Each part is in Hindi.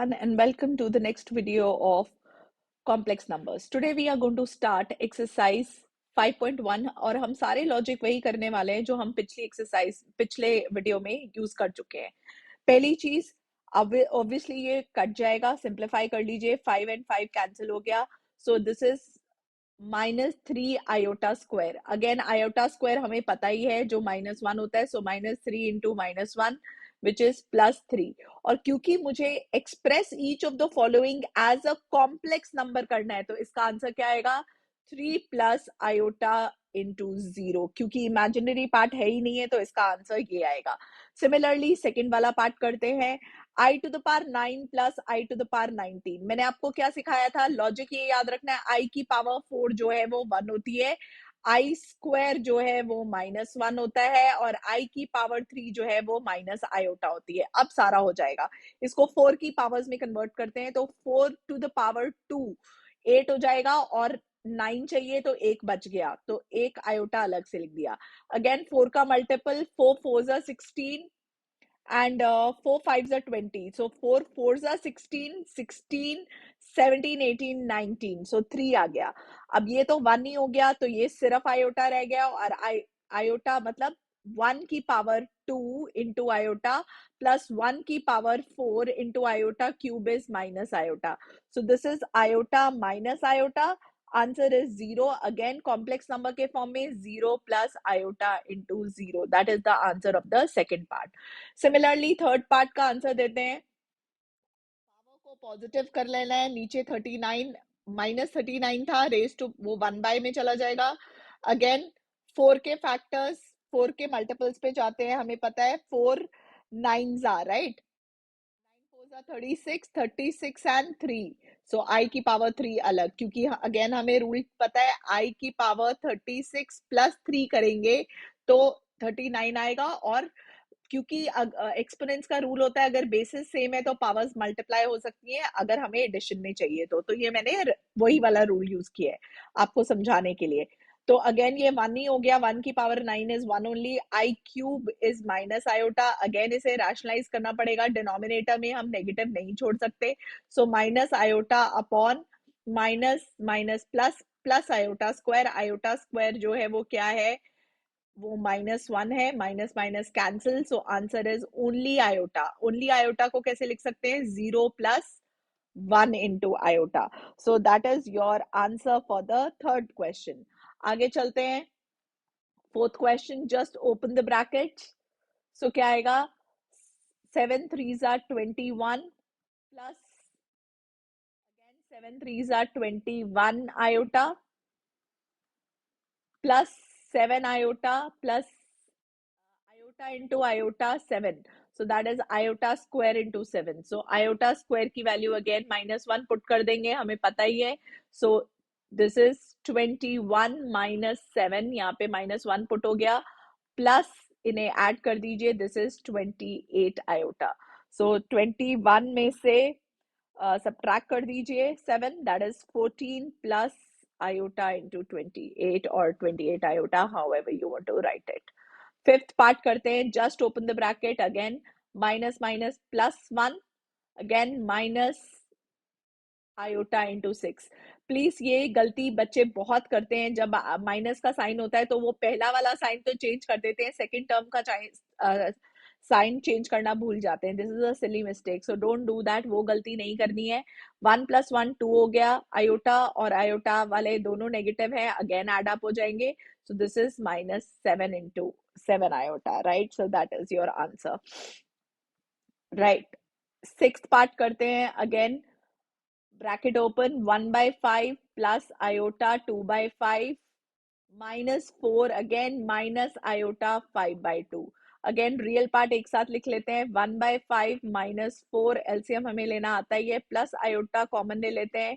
And welcome to the next video of complex numbers. Today we are going to start exercise 5.1 और हम सारे लॉजिक वही करने वाले हैं जो हम पिछले वीडियो में यूज कर चुके हैं। पहली चीज, ऑब्वियसली ये कट जाएगा, सिंप्लीफाई कर लीजिए, 5 and 5 कैंसिल हो गया, so this is -3 iota square. Again iota square हमें पता ही है जो -1 होता है, सो -3 इंटू -1 विच इज +3। और क्योंकि मुझे express each of the following as a complex number करना है, तो इसका आंसर क्या आएगा? 3 प्लस आयोटा इंटू 0। क्योंकि इमेजिनरी पार्ट है ही नहीं है, तो इसका आंसर ये आएगा। सिमिलरली सेकेंड वाला पार्ट करते हैं। I to the power 9 plus I to the power 19। मैंने आपको क्या सिखाया था? लॉजिक ये याद रखना है, आई की पावर 4 जो है वो 1 होती है, आई स्क्वायर जो है वो -1 होता है, और आई की पावर 3 जो है वो माइनस आयोटा होती है। अब सारा हो जाएगा। इसको 4 की पावर्स में कन्वर्ट करते हैं, तो 4 टू द पावर 2 8 हो जाएगा, और 9 चाहिए तो 1 बच गया, तो 1 आयोटा अलग से लिख दिया। अगेन 4 का multiple, 4 4s are 16 and 4 5s are 20, so 4 4s are 16, 16 17 18 19, so 3 आ गया। अब ये तो 1 ही हो गया, तो ये सिर्फ आयोटा रह गया, और आयोटा मतलब 1 की पावर 2 इंटू आयोटा प्लस 1 की power 4 into iota cube is minus iota, so this is iota minus iota. Answer is 0। Again complex number के फॉर्म में 0 plus iota into 0, that is the answer of the second part. Similarly third part का आंसर देते हैं। पावर को पॉजिटिव कर लेना है, नीचे 39 -39 था, रेज टू वो 1 बाय में चला जाएगा। अगेन 4 के फैक्टर्स, 4 के मल्टीपल्स पे जाते हैं, हमें पता है 4 9s are right, 9 4s are 36, 36 and 3, so I की पावर 3 अलग, क्योंकि अगेन हमें रूल पता है, I की पावर 36 प्लस 3 करेंगे तो 39 आएगा, और क्योंकि एक्सपोनेंट्स का रूल होता है, अगर बेसिस सेम है तो पावर्स मल्टीप्लाई हो सकती हैं, अगर हमें एडिशन में चाहिए तो ये मैंने वही वाला रूल यूज किया है आपको समझाने के लिए। तो अगेन ये 1 ही हो गया, 1 की power 9 is 1 only, I cube is minus iota. Again इसे रैशनलाइज करना पड़ेगा, डिनोमिनेटर में हम नेगेटिव नहीं छोड़ सकते, so minus iota upon minus minus plus plus iota square जो है वो क्या है? वो -1 है, minus minus cancel, so answer is only iota. Only iota को कैसे लिख सकते हैं? 0 plus 1 into iota, so that is your answer for the third question. आगे चलते हैं। Fourth question, just open the bracket, so क्या आएगा? 7 3s are 21 plus again 7 3s are 21 iota plus 7 iota plus iota into iota 7, so that is iota square into 7, so iota square की वैल्यू अगेन -1 पुट कर देंगे, हमें पता ही है, so this is 21 minus 7, यहाँ पे -1 पुट हो गया, प्लस इन्हें ऐड कर दीजिए, दिस इज 28 आयोटा, so 21 में से सब्ट्रैक्ट कर दीजिए 7, that is 14 plus iota into 28 or 28 iota, however you want to write it. Fifth part करते हैं, just open the bracket, again minus minus plus 1, again minus iota into 6। Please ये गलती बच्चे बहुत करते हैं, जब माइनस का साइन होता है तो वो पहला वाला साइन तो चेंज कर देते हैं, सेकंड टर्म का साइन चेंज करना भूल जाते हैं। This is a silly mistake, so don't do that, वो गलती नहीं करनी है। 1 + 1 2 हो गया, आयोटा और आयोटा वाले दोनों नेगेटिव है, अगेन एड अप हो जाएंगे, so this is -7 into 7 iota, right, so that is your answer, right. Sixth part करते हैं, again bracket open, 1/5 plus iota 2/5 -4, again minus iota 5/2। Again real part एक साथ लिख लेते हैं, 1/5 -4, एलसीएम हमें लेना आता ही है, प्लस आयोटा कॉमन ले लेते हैं,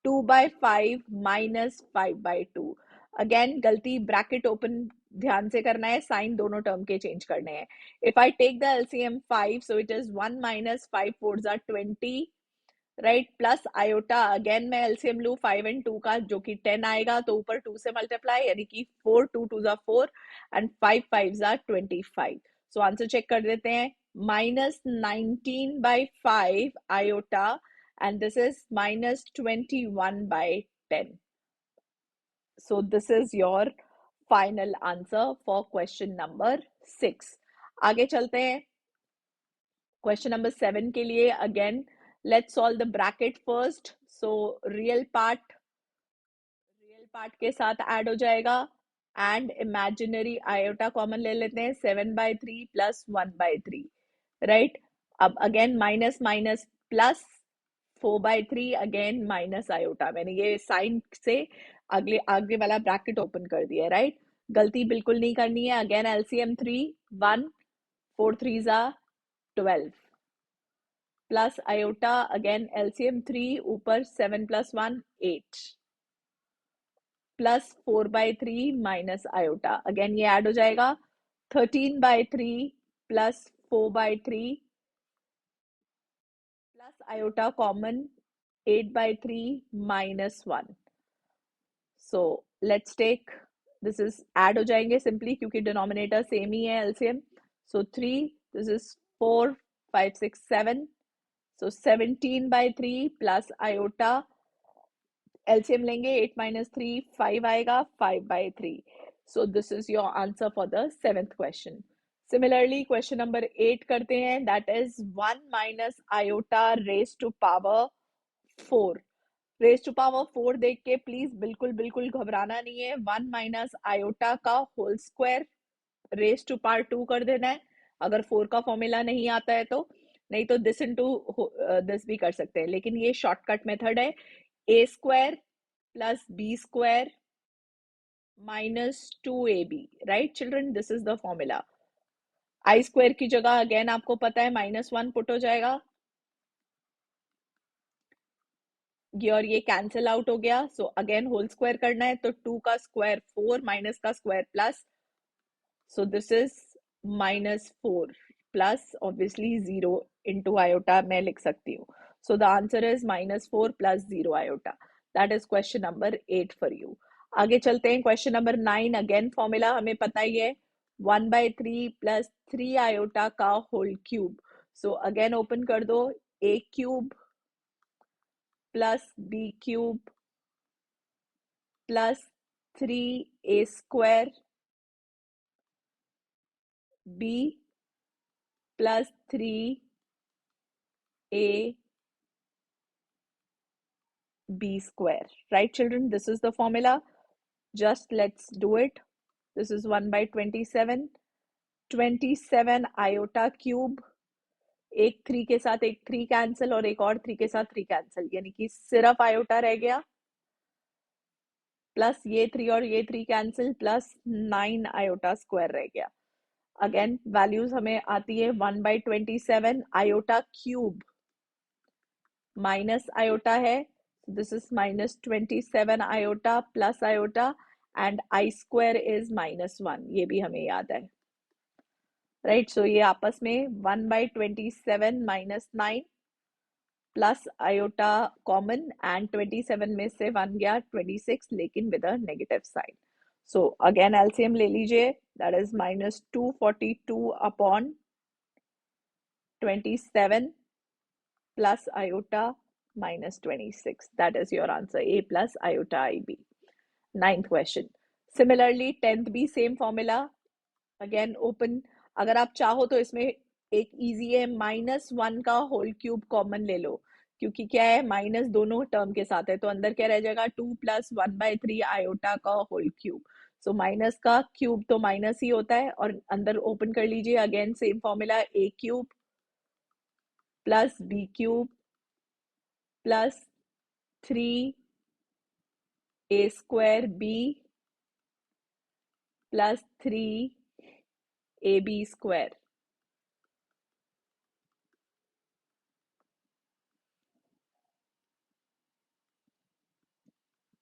2/5 -5/2। अगेन गलती, ब्रैकेट ओपन ध्यान से करना है, साइन दोनों टर्म के चेंज करने हैं। If I take the LCM 5, so it is 1 - 5 4s are 20, right, plus iota, again मैं एलसीएम लू 5 and 2 का, जो कि 10 आएगा, तो ऊपर 2 से मल्टीप्लाई, यानी कि 4 2 2s are 4 and 5 5s are 25। So answer check कर देते हैं, minus 19 by 5 iota, and this is minus 21 by 10. So this is your final answer for question number 6. आगे चलते हैं क्वेश्चन नंबर 7 के लिए. Again let's solve the bracket first. So real part के साथ ऐड हो जाएगा एंड इमेजिनरी आयोटा कॉमन ले लेते हैं. 7/3 प्लस 1/3, राइट. अब again minus minus plus 4/3, again minus iota. मैंने ये साइन से आगे वाला ब्रैकेट ओपन कर दिया, राइट. गलती बिल्कुल नहीं करनी है. Again LCM 3 1, 4 3 12 plus iota. Again LCM 3 ऊपर 7 + 1 8 प्लस 4/3 माइनस आयोटा. अगेन ये ऐड हो जाएगा. 13/3 plus 4/3 plus iota common 8/3 minus 1. So let's take, this is add हो जाएंगे सिंपली क्योंकि डिनोमिनेटर सेम ही है LCM. So 3, this is 4 5 6 7. So 17/3 plus iota. LCM लेंगे 8 minus 3 5 आएगा. 5/3. So this is your answer for the 7th question. Similarly, question number 8 करते हैं. That is 1 minus iota raised to power 4. Raise to power 4 देख के प्लीज बिल्कुल बिल्कुल घबराना नहीं है. 1 माइनस आयोटा का whole square raise to power 2 कर देना है अगर 4 का फॉर्मूला नहीं आता है तो. नहीं तो दिस इनटू दिस भी कर सकते हैं, लेकिन ये शॉर्टकट मेथड है. A square plus B square minus 2ab, right children. This is the formula. I square की जगह अगेन आपको पता है -1 पुट हो जाएगा. ये और ये कैंसिल आउट हो गया. सो अगेन होल स्क्वायर करना है तो 2 का स्क्वायर 4 माइनस का square plus. So this is -4 plus obviously 0 into iota मैं लिख सकती हूँ. So the answer is -4 plus 0 iota. That is question number 8 for you. आगे चलते हैं क्वेश्चन नंबर 9. अगेन फॉर्मूला हमें पता ही है. 1/3 प्लस 3 आयोटा का whole cube. So again open कर दो. A cube plus B cube plus 3a square b plus 3a b square. Right children, this is the formula. Just let's do it. This is 1/27. 27 iota cube. एक 3 के साथ एक 3 कैंसिल और एक और 3 के साथ 3 कैंसिल, यानी कि सिर्फ आयोटा रह गया. प्लस ये 3 और ये 3 कैंसिल प्लस 9 आयोटा स्क्वायर रह गया. अगेन वैल्यूज हमें आती है 1/27 आयोटा क्यूब माइनस आयोटा है. This is -27 iota plus iota and I square is -1. ये भी हमें याद है, राइट. सो ये आपस में 1/27 -9 प्लस आयोटा कॉमन एंड 27 में से 1 गया 26, लेकिन with a negative sign. So again LCM ले लीजिए. That is -242 upon 27 plus iota minus 26. That is your answer. A plus iota IB. 9th question. Similarly, 10th भी same formula. Again open. अगर आप चाहो तो इसमें एक इजी है. -1 का होल क्यूब कॉमन ले लो, क्योंकि क्या है माइनस दोनों टर्म के साथ है तो अंदर क्या रह जाएगा 2 + 1/3 आयोटा का होल क्यूब. सो माइनस का क्यूब तो माइनस ही होता है और अंदर ओपन कर लीजिए. Again same formula. A cube plus B cube plus 3a square b plus 3ab square.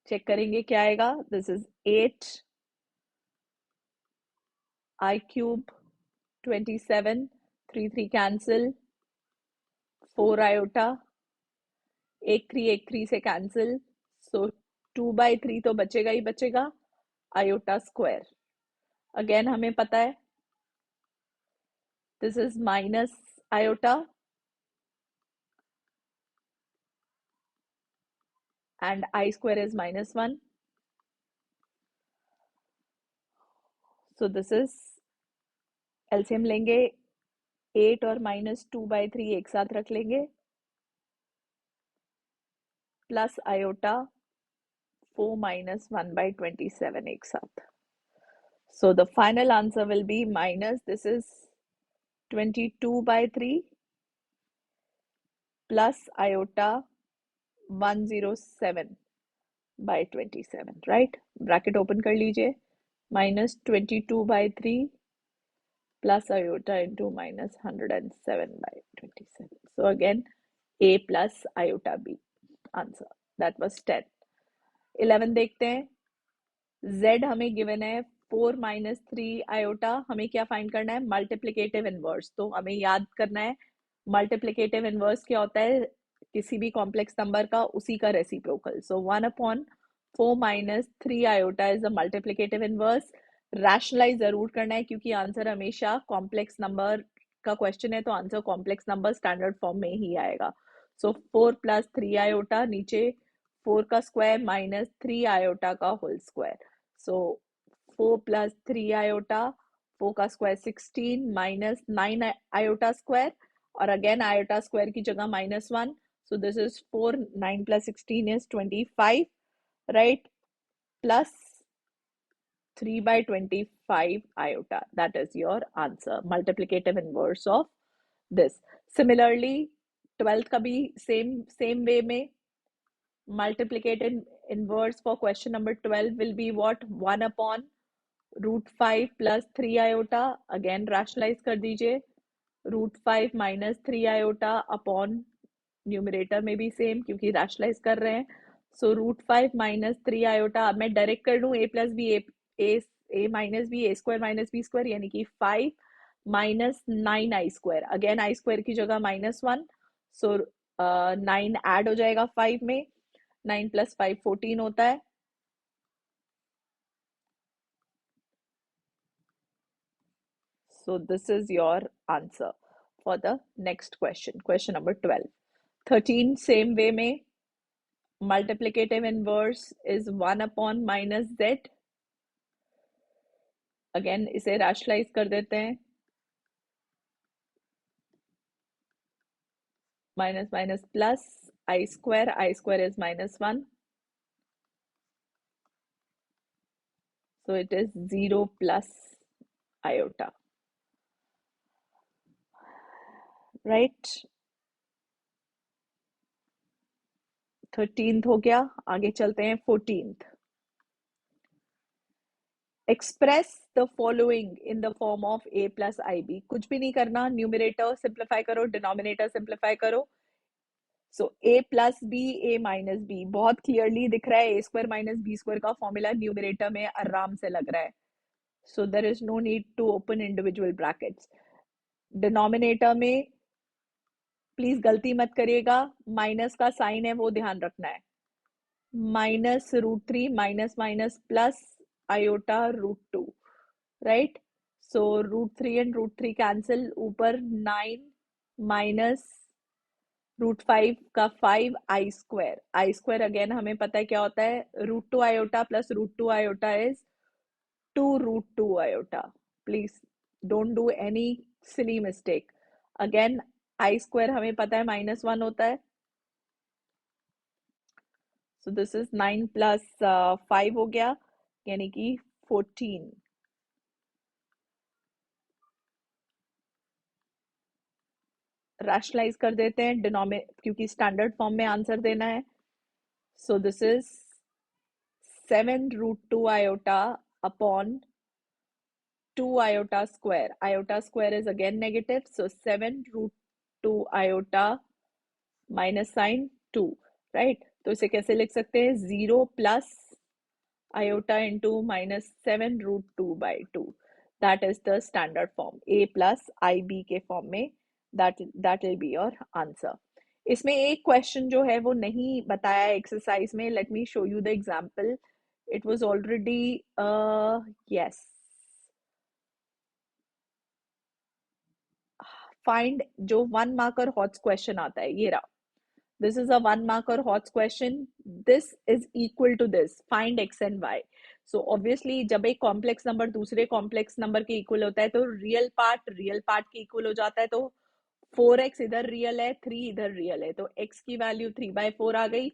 Check करेंगे क्या आएगा. This is 8 i cube 27 3 3 cancel 4 iota एक 3 से कैंसिल. सो 2/3 तो बचेगा ही बचेगा. Iota square. अगेन हमें पता है this is iota and I square is -1. So this is LCM लेंगे 8 और -2/3 एक साथ रख लेंगे प्लस iota 4 - 1/27 एक साथ. So the final answer will be minus, this is 22/3 plus iota 107/27, right? Bracket open कर लीजिए. -22/3 plus iota into -107/27. So again, A plus iota B answer. That was 10. 11 देखते हैं. Z हमें गिवन है 4 - 3 आयोटा. हमें क्या फाइंड करना है? Multiplicative inverse. तो हमें याद करना है मल्टीप्लिकेटिव इनवर्स क्या होता है किसी भी कॉम्प्लेक्स नंबर का, उसी का reciprocal. So 1/4 - 3 iota is a multiplicative inverse. Rationalise जरूर करना है क्योंकि आंसर हमेशा कॉम्प्लेक्स नंबर का क्वेश्चन है तो answer complex number standard form में ही आएगा. सो 4 + 3 आयोटा, नीचे 4 का स्क्वायर -3 आयोटा का होल स्क्वायर. So 4 + 3 iota, 4 का स्क्वायर 16 -9 iota स्क्वायर और अगेन iota स्क्वायर की जगह -1. So this is 4, 9 + 16 is 25, right? Plus 3/25 iota. That is your answer. Multiplicative inverse of this. Similarly, 12th का भी same way में multiplicative inverse for question number 12 will be what? 1/√5 plus 3 iota. Again rationalize कर दीजिए. √5 - 3 iota upon न्यूमरेटर में भी सेम क्योंकि रैशनलाइज कर रहे हैं. सो √5 - 3 iota. अब मैं डायरेक्ट कर लूँ a + b a - b a square - b square यानी कि 5 - 9 i square. Again i square की जगह -1. सो 9 ऐड हो जाएगा 5 में. 9 + 5 14 होता है. So this is your answer for the next question. Question number 12. 13 same way में multiplicative inverse is 1/-z. Again इसे rationalize कर देते हैं. Minus minus plus I square is -1. So it is 0 plus iota. Right? 13th हो गया. आगे चलते हैं 14th. Express the following in the form of a plus ib. कुछ भी नहीं करना, न्यूमरेटर सिंप्लीफाई करो, डिनोमिनेटर सिंप्लीफाई करो. So a plus b a minus b बहुत क्लियरली दिख रहा है. a square minus b square का फॉर्मूला न्यूमरेटर में आराम से लग रहा है. So there is no need to open individual brackets. Denominator में प्लीज गलती मत करिएगा, माइनस का साइन है वो ध्यान रखना है. -√3 minus minus plus iota √2, right? So √3 and √3 cancel. ऊपर 9 माइनस √5 का 5 आई स्क्वायर. आई स्क्वायर अगेन हमें पता है क्या होता है. √2 iota plus √2 iota is 2√2 iota. Please don't do any silly mistake. Again I square हमें पता है -1 होता है. सो दिस इज 9 + 5 हो गया यानी कि 14. रैशनलाइज कर देते हैं क्योंकि स्टैंडर्ड फॉर्म में आंसर देना है. So this is 7√2 iota upon 2 iota square. Iota square is again negative. So 7√2 iota minus sign 2. Right? तो इसे कैसे लिख सकते हैं? 0 plus iota into -7√2/2. That is the standard form. A plus IB के फॉर्म में that will be your answer. इसमें एक क्वेश्चन जो है वो नहीं बताया एक्सरसाइज में. Let me show you the example. It was already yes. Find जो 1 मार्कर हॉट्स क्वेश्चन आता है, ये रहा, this is a 1 marker HOTS question, this is equal to this, find x and y. So obviously जब एक कॉम्प्लेक्स नंबर दूसरे कॉम्प्लेक्स नंबर के इक्वल होता है तो रियल पार्ट के इक्वल हो जाता है, तो 4x इधर रियल है, 3 इधर रियल है, तो x की वैल्यू 3/4 आ गई।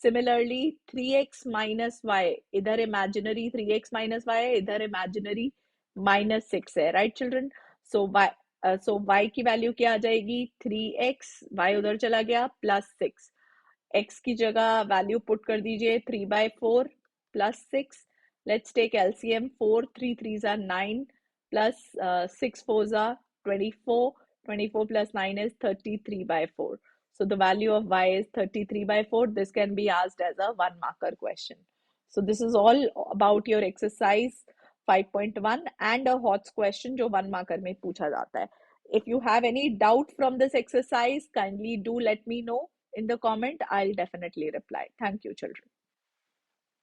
सिमिलरली 3x माइनस वाई, इधर इमेजिनरी 3x माइनस वाई है, इधर इमेजिनरी -6 है, राइट चिल्ड्रन। सो y की वैल्यू क्या आ जाएगी, 3x, y उधर चला गया, +6, x की जगह वैल्यू पुट कर दीजिए 3/4 +6, let's take LCM, 4 3 3s are 9 plus 6 4s are 24, 24 plus 9 is 33/4. So the value of y is 33/4. This can be asked as a 1 marker question. So this is all about your exercise 5.1 and a HOTS question जो 1 marker में पूछा जाता है. If you have any doubt from this exercise, kindly do let me know in the comment. I'll definitely reply. Thank you, children.